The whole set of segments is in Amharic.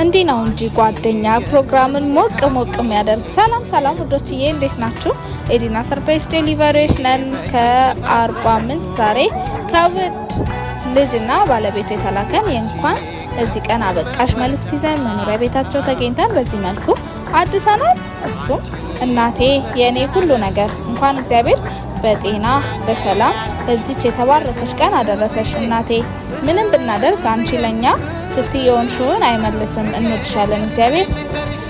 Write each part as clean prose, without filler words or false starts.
እንዲህ ነው እንጂ ጓደኛ ፕሮግራምን ሞቅ የሚያደርግ። ሰላም ውዶችዬ እንዴት ናችሁ? ኤዲና ሰርፕራይዝ ዴሊቨሪዎች ነን ከአርባ ምንጭ። ዛሬ ከውድ ልጅና ባለቤቱ የተላከን የእንኳን እዚህ ቀን አበቃሽ መልእክት ይዘን መኖሪያ ቤታቸው ተገኝተን በዚህ መልኩ አድሰናል። እሱም እናቴ የኔ ሁሉ ነገር እንኳን እግዚአብሔር በጤና በሰላም እዚች የተባረከሽ ቀን አደረሰሽ እናቴ። ምንም ብናደርግ አንቺ ለኛ ስትየውንሹን አይመልስም። እንወድሻለን። እግዚአብሔር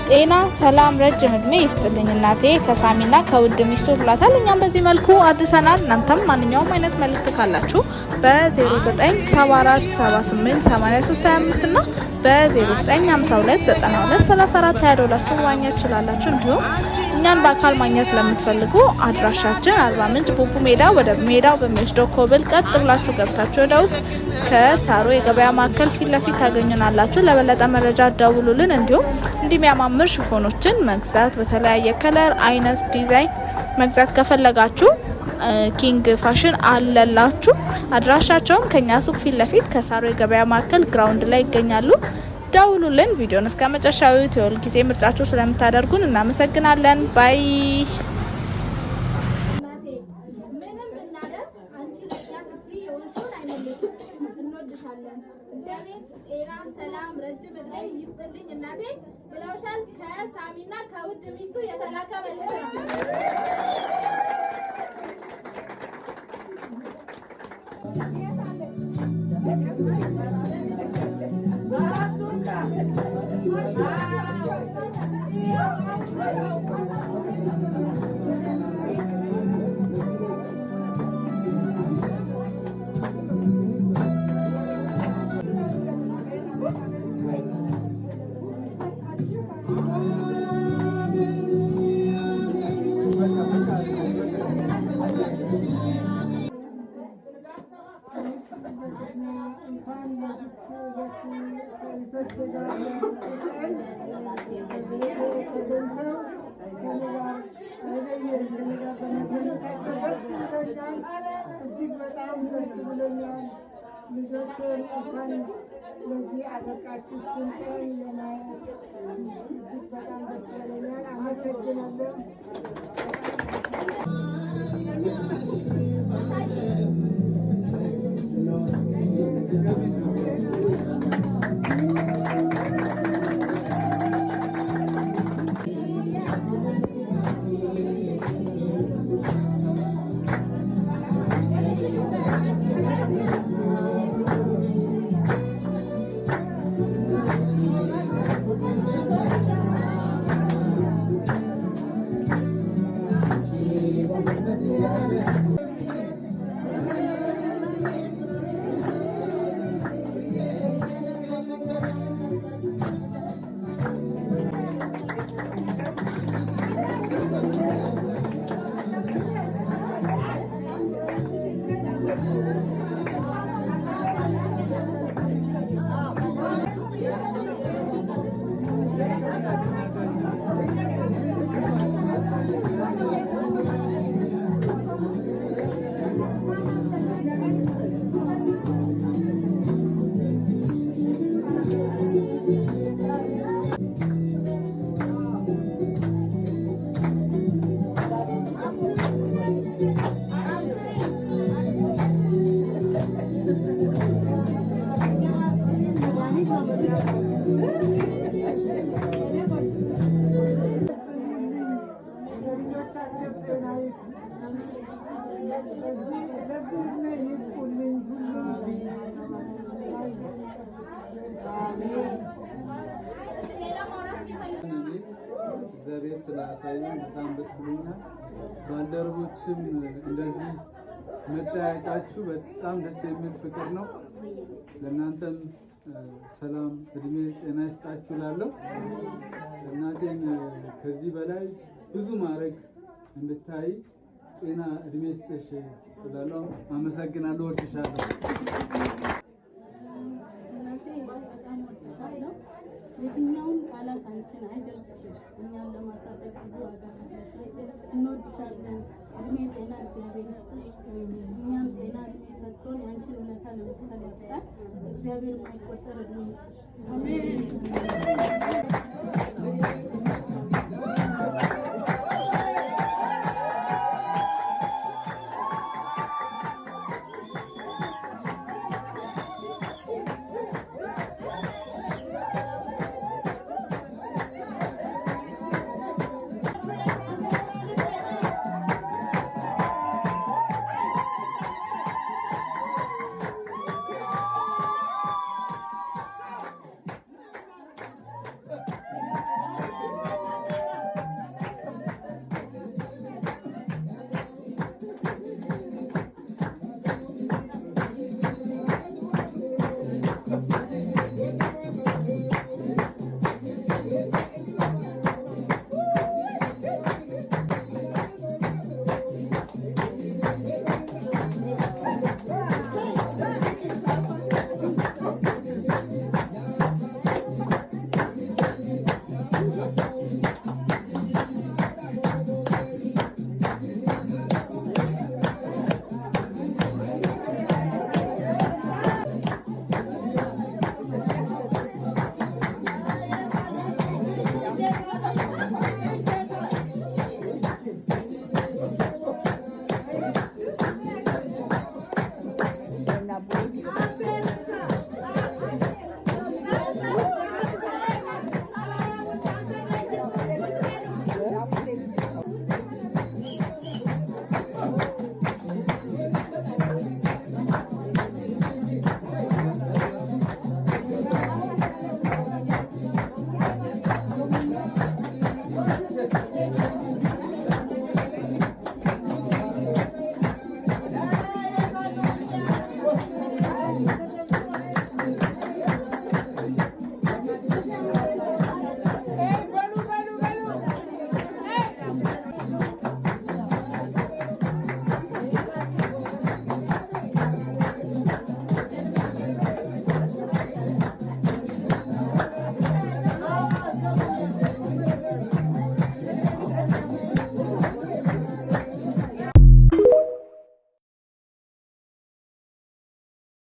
ጤና ሰላም ረጅም እድሜ ይስጥልኝ እናቴ ከሳሚና ከውድ ሚስቱ ብሏታል። እኛም በዚህ መልኩ አድሰናል። እናንተም ማንኛውም አይነት መልእክት ካላችሁ በ0974788325 እና በ09529234 ያደውላችሁ ማግኘት ትችላላችሁ። እንዲሁም እኛን በአካል ማግኘት ለምትፈልጉ አድራሻችን አርባ ምንጭ ቡቡ ሜዳ ወደ ሜዳው በሚወስደው ኮብል ቀጥ ብላችሁ ገብታችሁ ወደ ውስጥ ከሳሮ የገበያ ማዕከል ፊት ለፊት ታገኙናላችሁ። ለበለጠ መረጃ ደውሉልን። እንዲሁም እንደሚያማምር ሽፎኖችን መግዛት በተለያየ ከለር አይነት ዲዛይን መግዛት ከፈለጋችሁ ኪንግ ፋሽን አለላችሁ። አድራሻቸውም ከኛ ሱቅ ፊት ለፊት ከሳሮ የገበያ ማዕከል ግራውንድ ላይ ይገኛሉ። ደውሉልን። ቪዲዮን እስከ መጨረሻው የሁል ጊዜ ምርጫችሁ ስለምታደርጉን እናመሰግናለን። ባይ ሰላም ረጅም እድሜ ይስጥልኝ እናቴ ብለውሻል። ከሳሚና ከውድ ሚስቱ የተላከ መልእክት ነው። እጅግ በጣም ደስ ብሎኛል። ልጆቼ እንኳን ለዚህ አበቃችሁችን ቀን ለማየት እጅግ በጣም ደስ ብሎኛል። አመሰግናለሁ። እግዚአብሔር ስላሳየን በጣም ደስ ብሎኛል። ባልደረቦችም እንደዚህ መጠያየቃችሁ በጣም ደስ የሚል ፍቅር ነው። ለእናንተም ሰላም እድሜ ጤና ይስጣችሁ እላለሁ። እናቴን ከዚህ በላይ ብዙ ማድረግ እንድታይ ጤና እድሜ ይስጥሽ እላለሁ። አመሰግናለሁ። ወድሻለሁ። የትኛውን ቃላት አንቺን አይገልጽሽም። እኛን ለማሳደግ ብዙ ዋጋ እንወድሻለን። እድሜ ጤና እግዚአብሔር ይስጥሽ። እኛም ጤና እድሜ ሰጥቶን ያንቺን ውለታ ለመክፈል ያስችላል። እግዚአብሔር የማይቆጠር እድሜ ይስጥሽ። አሜን።